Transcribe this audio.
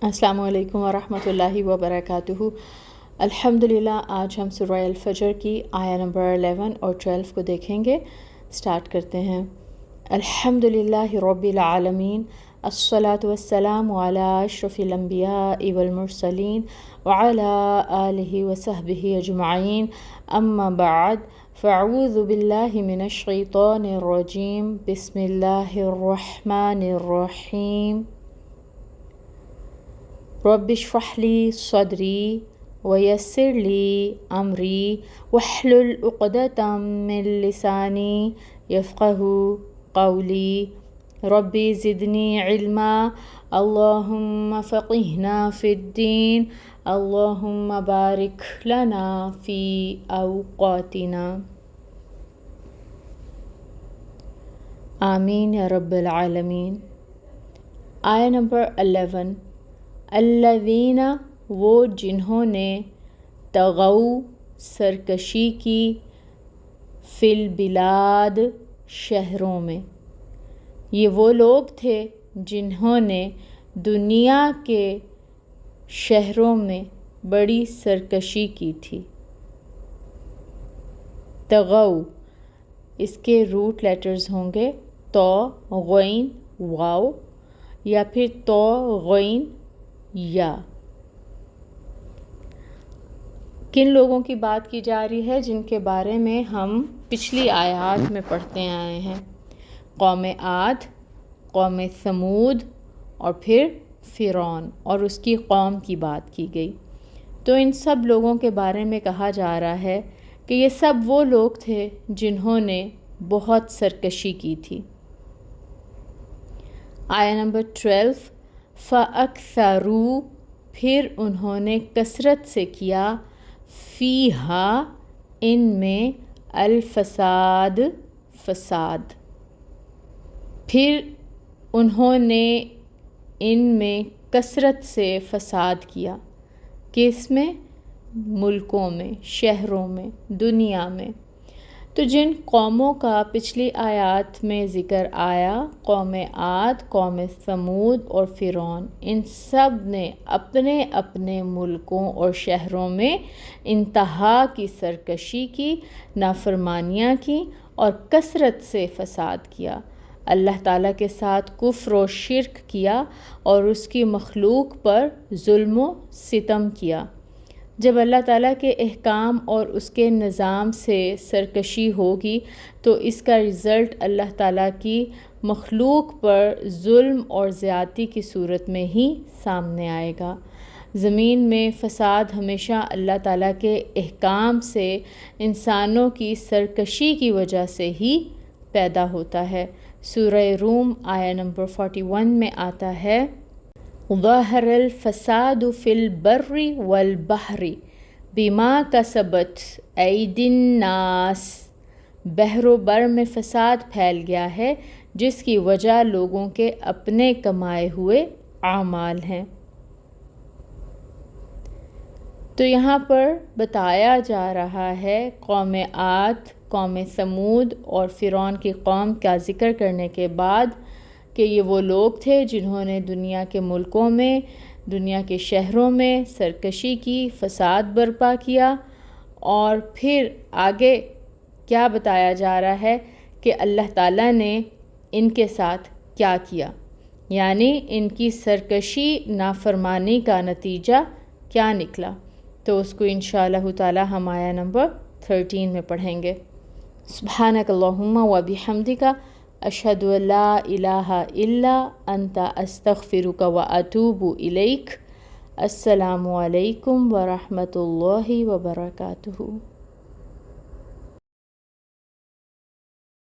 السلام علیکم ورحمۃ اللہ وبرکاتہ۔ الحمدللہ آج ہم سورہ الفجر کی آیہ نمبر 11 اور 12 کو دیکھیں گے۔ سٹارٹ کرتے ہیں۔ الحمدللہ رب العالمین، الصلاۃ والسلام علی اشرف الانبیاء والمرسلین وعلی آلہ وصحبہ اجمعین، اما بعد فاعوذ باللہ من الشیطان الرجیم، بسم اللہ الرحمن الرحیم۔ رب اشرح لی صدری ویسر لی امری واحلل عقدۃ من لسانی یفقہوا قولی، ربی زدنی علما، اللہم فقہنا فی الدین، اللہم بارک لنا فی اوقاتنا، آمین یا رب العالمین۔ آیہ نمبر 11، الذین، وہ جنہوں نے طغوا، سرکشی کی، فی البلاد، شہروں میں۔ یہ وہ لوگ تھے جنہوں نے دنیا کے شہروں میں بڑی سرکشی کی تھی۔ طغوا، اس کے روٹ لیٹرز ہوں گے تو، غین، واو، یا پھر تو، غین، یا۔ کن لوگوں کی بات کی جا رہی ہے جن کے بارے میں ہم پچھلی آیات میں پڑھتے آئے ہیں؟ قوم عاد، قوم ثمود اور پھر فرعون اور اس کی قوم کی بات کی گئی۔ تو ان سب لوگوں کے بارے میں کہا جا رہا ہے کہ یہ سب وہ لوگ تھے جنہوں نے بہت سرکشی کی تھی۔ آیہ نمبر 12، فَأَكْثَرُوا، پھر انہوں نے کثرت سے کیا، فیہا، ان میں، الفساد، فساد، پھر انہوں نے ان میں کثرت سے فساد کیا۔ کس میں؟ ملکوں میں، شہروں میں، دنیا میں۔ تو جن قوموں کا پچھلی آیات میں ذکر آیا، قوم عاد، قوم ثمود اور فرعون، ان سب نے اپنے اپنے ملکوں اور شہروں میں انتہا کی سرکشی کی، نافرمانیاں کی اور کثرت سے فساد کیا، اللہ تعالیٰ کے ساتھ کفر و شرک کیا اور اس کی مخلوق پر ظلم و ستم کیا۔ جب اللہ تعالیٰ کے احکام اور اس کے نظام سے سرکشی ہوگی تو اس کا رزلٹ اللہ تعالیٰ کی مخلوق پر ظلم اور زیادتی کی صورت میں ہی سامنے آئے گا۔ زمین میں فساد ہمیشہ اللہ تعالیٰ کے احکام سے انسانوں کی سرکشی کی وجہ سے ہی پیدا ہوتا ہے۔ سورہ روم آیہ نمبر 41 میں آتا ہے، ظَهَرَ الْفَسَادُ فِي الْبَرِّ وَالْبَحْرِ بِمَا كَسَبَتْ أَيْدِي النَّاسِ، بحر و بر میں فساد پھیل گیا ہے جس کی وجہ لوگوں کے اپنے کمائے ہوئے اعمال ہیں۔ تو یہاں پر بتایا جا رہا ہے قوم عاد، قوم ثمود اور فرعون کی قوم کا ذکر کرنے کے بعد کہ یہ وہ لوگ تھے جنہوں نے دنیا کے ملکوں میں، دنیا کے شہروں میں سرکشی کی، فساد برپا کیا، اور پھر آگے کیا بتایا جا رہا ہے کہ اللہ تعالیٰ نے ان کے ساتھ کیا کیا، یعنی ان کی سرکشی، نافرمانی کا نتیجہ کیا نکلا۔ تو اس کو انشاءاللہ تعالی ہم آیہ نمبر 13 میں پڑھیں گے۔ سبحانک اللہم و بحمدک، اشہد ان لا الہ الا انت، استغفرک و اتوب الیک۔ السلام علیکم ورحمۃ اللہ وبرکاتہ۔